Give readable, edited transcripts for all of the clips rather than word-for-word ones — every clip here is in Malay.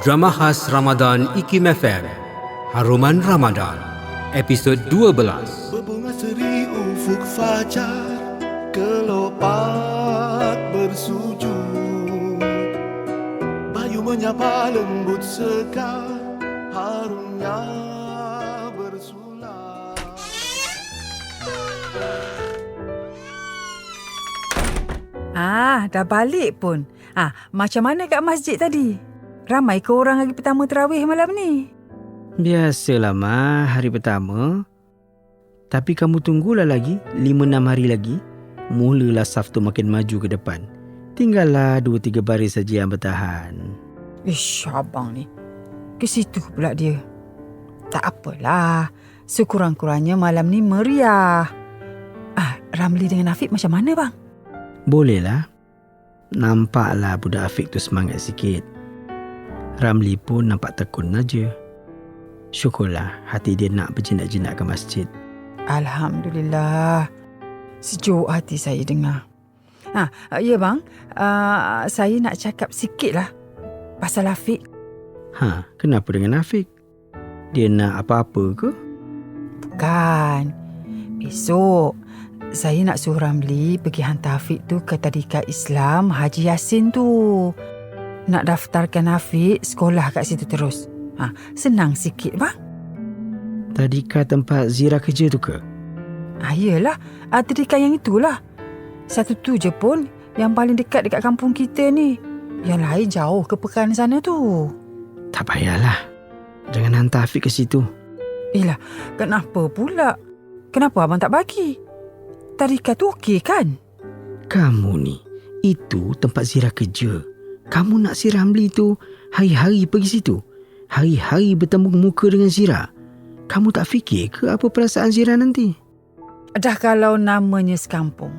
Drama khas Ramadan IKIM FM, Haruman Ramadan, episod 12. Berbunga seri ufuk fajar, kelopak bersujud, bayu menyapa lembut sekar, harumnya bersulah. Dah balik pun. Macam mana kat masjid tadi? Ramai ke orang hari pertama terawih malam ni? Biasalah, Ma, hari pertama. Tapi kamu tunggulah lagi 5-6 hari lagi. Mulalah saf tu makin maju ke depan. Tinggallah 2-3 baris saja yang bertahan. Ish, abang ni. Ke situ pula dia. Tak apalah. Sekurang-kurangnya malam ni meriah. Ramli dengan Afiq macam mana, bang? Bolehlah. Nampaklah budak Afiq tu semangat sikit. Ramli pun nampak tekun aja. Syukurlah hati dia nak berjinak-jinak ke masjid. Alhamdulillah. Sejuk hati saya dengar. Ya bang, saya nak cakap sikit lah pasal Afiq. Kenapa dengan Afiq? Dia nak apa-apa ke? Bukan. Besok saya nak suruh Ramli pergi hantar Afiq tu ke tadika Islam Haji Yasin tu. Nak daftarkan Afiq sekolah kat situ terus. Senang sikit bang. Tadika tempat Zira kerja tu ke? Yelah, tadika yang itulah. Satu tu je pun yang paling dekat kampung kita ni. Yang lain jauh ke pekan sana tu. Tak payahlah. Jangan hantar Afiq ke situ. Yelah, kenapa pula? Kenapa abang tak bagi? Tadika tu okey kan? Kamu ni, itu tempat Zira kerja. Kamu nak si Ramli tu hari-hari pergi situ? Hari-hari bertembung muka dengan Zira? Kamu tak fikir ke apa perasaan Zira nanti? Dah kalau namanya sekampung,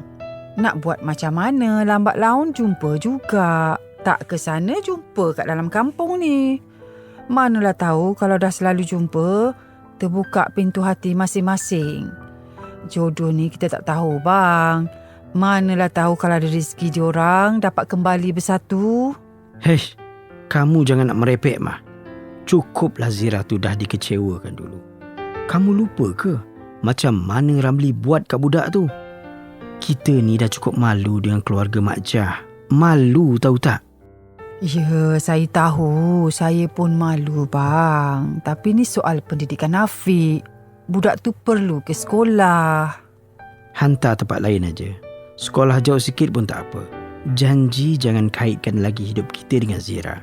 nak buat macam mana lambat laun jumpa juga. Tak ke sana jumpa kat dalam kampung ni. Manalah tahu kalau dah selalu jumpa, terbuka pintu hati masing-masing. Jodoh ni kita tak tahu bang. Manalah tahu kalau ada rezeki diorang dapat kembali bersatu. Hei, kamu jangan nak merepek, Mah. Cukuplah Zira tu dah dikecewakan dulu. Kamu lupa ke macam mana Ramli buat kat budak tu? Kita ni dah cukup malu dengan keluarga Mak Jah. Malu tahu tak? Ya, saya tahu. Saya pun malu bang. Tapi ni soal pendidikan Afiq. Budak tu perlu ke sekolah. Hantar tempat lain aja. Sekolah jauh sikit pun tak apa. Janji jangan kaitkan lagi hidup kita dengan Zira.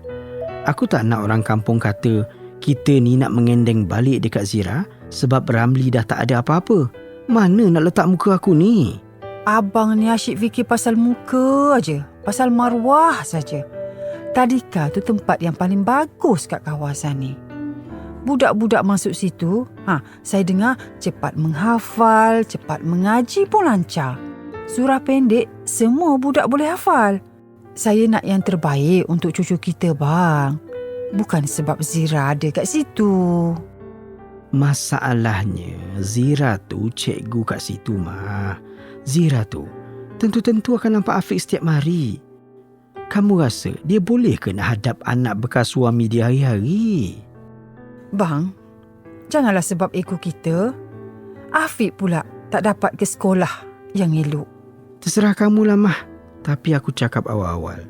Aku tak nak orang kampung kata kita ni nak mengendeng balik dekat Zira sebab Ramli dah tak ada apa-apa. Mana nak letak muka aku ni? Abang ni asyik fikir pasal muka aja. Pasal maruah saja. Tadika tu tempat yang paling bagus kat kawasan ni. Budak-budak masuk situ, saya dengar cepat menghafal, cepat mengaji pun lancar. Surah pendek, semua budak boleh hafal. Saya nak yang terbaik untuk cucu kita, bang. Bukan sebab Zira ada kat situ. Masalahnya, Zira tu cikgu kat situ, Mah. Zira tu tentu-tentu akan nampak Afiq setiap hari. Kamu rasa dia boleh ke nak hadap anak bekas suami dia hari-hari? Bang, janganlah sebab ego kita, Afiq pula tak dapat ke sekolah yang elok. Terserah kamulah, Mah. Tapi aku cakap awal-awal,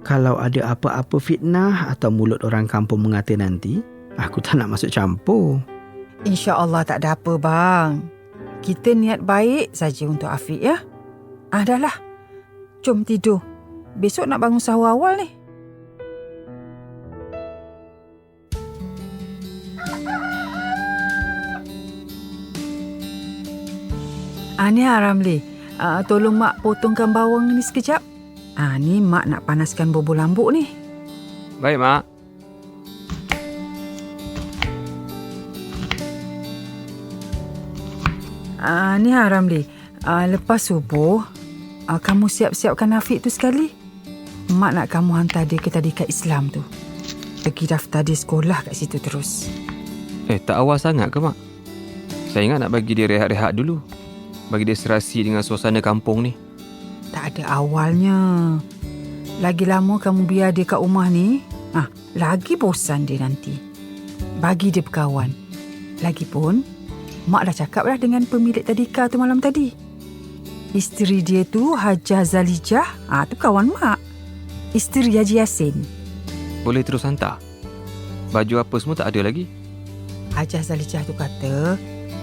kalau ada apa-apa fitnah atau mulut orang kampung mengata nanti, aku tak nak masuk campur. InsyaAllah tak ada apa, bang. Kita niat baik saja untuk Afiq, ya? Dah lah. Jom tidur. Besok nak bangun sahur awal ni. Ni Ramli, tolong mak potongkan bawang ni sekejap. Ni mak nak panaskan bubur lambuk ni. Baik, Mak. Ni Ramli, lepas subuh, kamu siap-siapkan Afiq tu sekali. Mak nak kamu hantar dia ke tadika Islam tu. Pergi daftar dia sekolah kat situ terus. Tak awal sangat ke, Mak? Saya ingat nak bagi dia rehat-rehat dulu. Bagi dia serasi dengan suasana kampung ni. Tak ada awalnya. Lagi lama kamu biar dia kat rumah ni, Lagi bosan dia nanti. Bagi dia berkawan. Lagipun, Mak dah cakap dah dengan pemilik tadika tu malam tadi. Isteri dia tu Hajah Zalijah, tu kawan Mak. Isteri Haji Yasin. Boleh terus hantar? Baju apa semua tak ada lagi? Hajah Zalijah tu kata,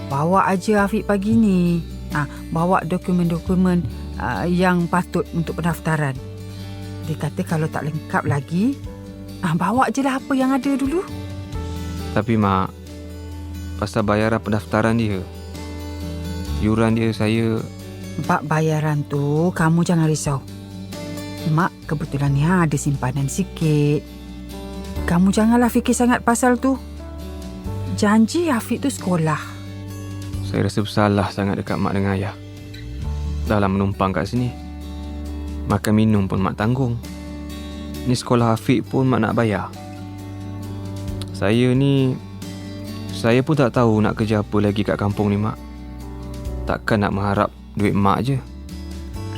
bawa aja Afiq pagi ni. Bawa dokumen-dokumen yang patut untuk pendaftaran. Dia kata kalau tak lengkap lagi, bawa je lah apa yang ada dulu. Tapi Mak, pasal bayaran pendaftaran dia, yuran dia saya... Bab bayaran tu kamu jangan risau. Mak kebetulan ni ada simpanan sikit. Kamu janganlah fikir sangat pasal tu. Janji Afiq tu sekolah. Saya rasa bersalah sangat dekat Mak dengan Ayah. Dalam menumpang kat sini, makan minum pun Mak tanggung. Ni sekolah Afiq pun Mak nak bayar. Saya pun tak tahu nak kerja apa lagi kat kampung ni, Mak. Takkan nak mengharap duit Mak je.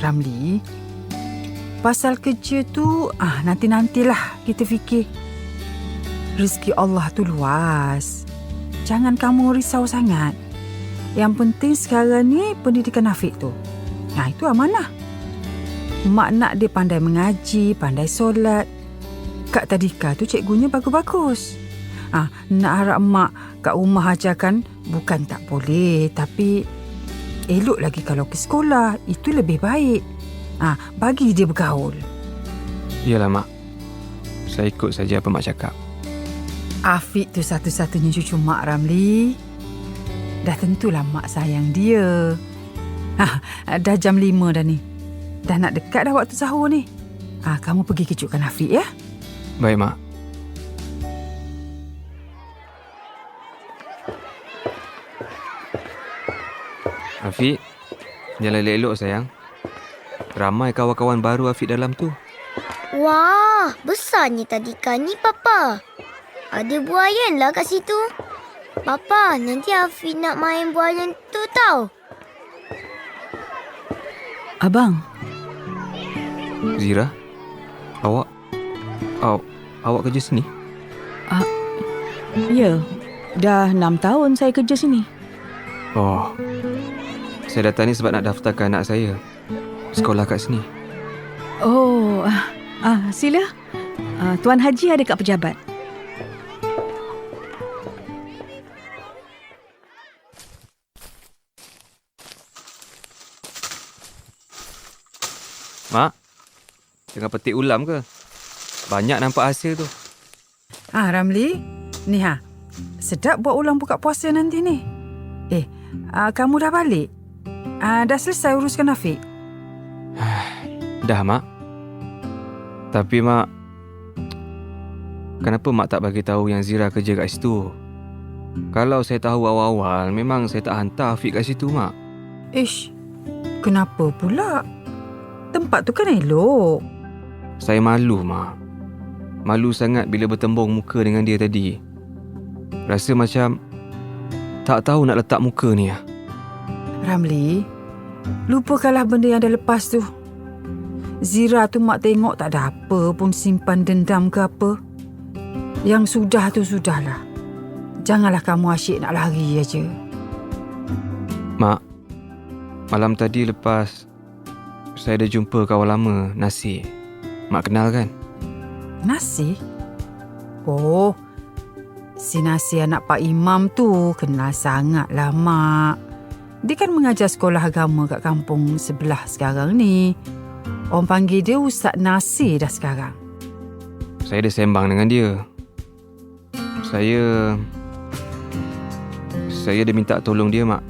Ramli, pasal kerja tu nanti-nantilah kita fikir. Rezeki Allah tu luas. Jangan kamu risau sangat. Yang penting sekarang ni pendidikan Afiq tu. Itu amanah. Mak nak dia pandai mengaji, pandai solat. Kat tadika tu cikgunya bagus-bagus. Nak harap Mak kat rumah ajarkan bukan tak boleh, tapi elok lagi kalau ke sekolah. Itu lebih baik. Bagi dia bergaul. Yalah Mak, saya ikut saja apa Mak cakap. Afiq tu satu-satunya cucu Mak, Ramli. Dah tentulah Mak sayang dia. Dah jam 5 dah ni. Dah nak dekat dah waktu sahur ni. Kamu pergi kejutkan Afiq ya. Baik Mak. Afiq, jalan elok sayang. Ramai kawan-kawan baru Afiq dalam tu. Wah, besarnya tadika ni, Papa. Ada buayan lah kat situ. Papa, nanti Afiq nak main buayan tu tau. Abang. Zira, awak kerja sini? Ya, dah 6 tahun saya kerja sini. Oh, saya datang ni sebab nak daftarkan anak saya sekolah kat sini. Oh, sila. Tuan Haji ada kat pejabat. Mak, tengah petik ulam ke? Banyak nampak hasil tu. Ramli, ni sedap buat ulang buka puasa nanti ni. Kamu dah balik? Dah selesai uruskan Afiq? Dah Mak. Tapi Mak, kenapa Mak tak bagi tahu yang Zira kerja kat situ? Kalau saya tahu awal-awal, memang saya tak hantar Afiq kat situ Mak. Kenapa pula? Tempat tu kan elok. Saya malu Mak. Malu sangat bila bertembung muka dengan dia tadi. Rasa macam tak tahu nak letak muka ni. Ramli, lupakanlah benda yang dah lepas tu. Zira tu Mak tengok tak ada apa pun simpan dendam ke apa. Yang sudah tu sudahlah. Janganlah kamu asyik nak lari aja. Mak, malam tadi lepas saya ada jumpa kawan lama, Nasir. Mak kenal kan? Nasir? Oh, si Nasir anak Pak Imam tu kenal sangatlah Mak. Dia kan mengajar sekolah agama kat kampung sebelah sekarang ni. Orang panggil dia Ustaz Nasir dah sekarang. Saya ada sembang dengan dia. Saya ada minta tolong dia Mak.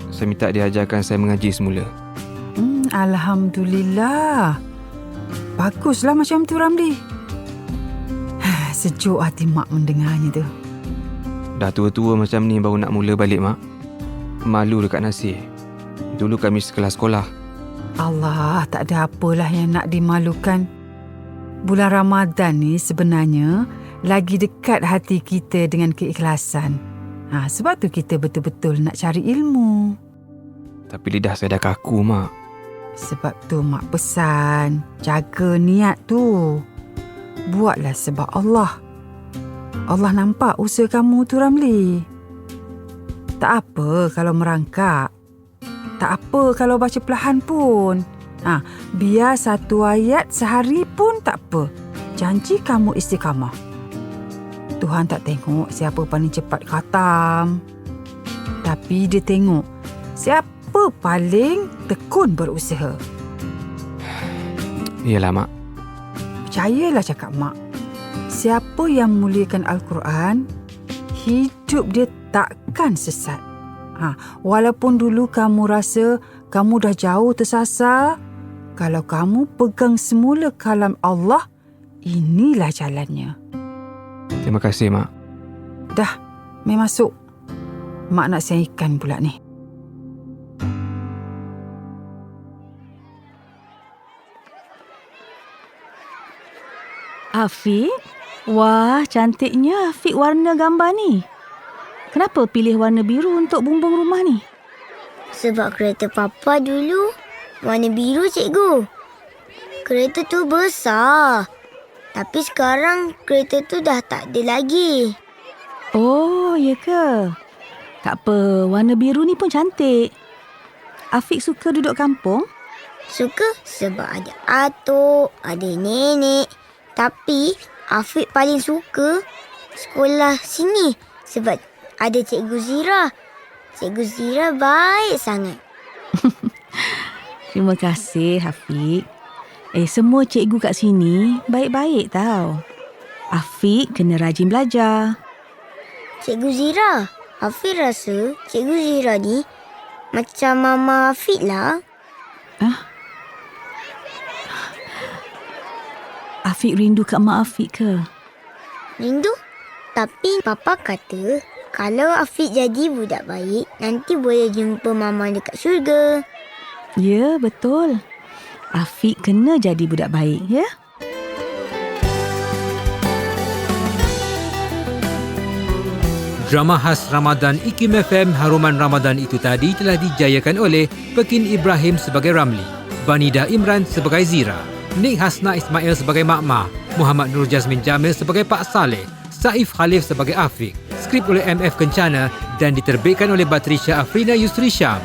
Saya minta dia ajarkan saya mengaji semula. Alhamdulillah. Baguslah macam tu Ramli. Sejuk hati Mak mendengarnya tu. Dah tua-tua macam ni baru nak mula balik Mak. Malu dekat Nasir. Dulu kami sekelas sekolah. Allah, tak ada apalah yang nak dimalukan. Bulan Ramadan ni sebenarnya lagi dekat hati kita dengan keikhlasan. Sebab tu kita betul-betul nak cari ilmu. Tapi lidah saya dah kaku Mak. Sebab tu Mak pesan, jaga niat tu. buatlah sebab Allah. Allah nampak usaha kamu tu, Ramli. Tak apa kalau merangkak. Tak apa kalau baca perlahan pun. Biar 1 ayat sehari pun tak apa. Janji kamu istiqamah. Tuhan tak tengok siapa paling cepat khatam. Tapi dia tengok siapa paling tekun berusaha. Iyalah, Mak. Percayalah cakap Mak. Siapa yang muliakan Al-Quran, hidup dia takkan sesat. Walaupun dulu kamu rasa kamu dah jauh tersasar, kalau kamu pegang semula kalam Allah, inilah jalannya. Terima kasih, Mak. Dah, mai masuk. Mak nak siang ikan pula ni. Afiq? Wah, cantiknya Afiq warna gambar ni. Kenapa pilih warna biru untuk bumbung rumah ni? Sebab kereta Papa dulu warna biru, cikgu. Kereta tu besar. Tapi sekarang kereta tu dah tak ada lagi. Oh, ya ke? Tak apa, warna biru ni pun cantik. Afiq suka duduk kampung? Suka sebab ada atuk, ada nenek. Tapi Afiq paling suka sekolah sini sebab ada Cikgu Zira. Cikgu Zira baik sangat. Terima kasih, Afiq. Semua cikgu kat sini baik-baik tau. Afiq kena rajin belajar. Cikgu Zira, Afiq rasa Cikgu Zira ni macam Mama Afiq lah. Afiq rindu kat mak Afiq ke? Rindu? Tapi Papa kata kalau Afiq jadi budak baik, nanti boleh jumpa Mama dekat syurga. Ya, betul. Afiq kena jadi budak baik, ya? Drama khas Ramadan IKIM FM Haruman Ramadan itu tadi telah dijayakan oleh Pekin Ibrahim sebagai Ramli, Banida Imran sebagai Zira, Nik Hasna Ismail sebagai Makmah, Muhammad Nur Jazmin Jamil sebagai Pak Saleh, Saif Khalif sebagai Afiq. Skrip oleh MF Kencana dan diterbitkan oleh Batrisha Afrina Yusri Syam.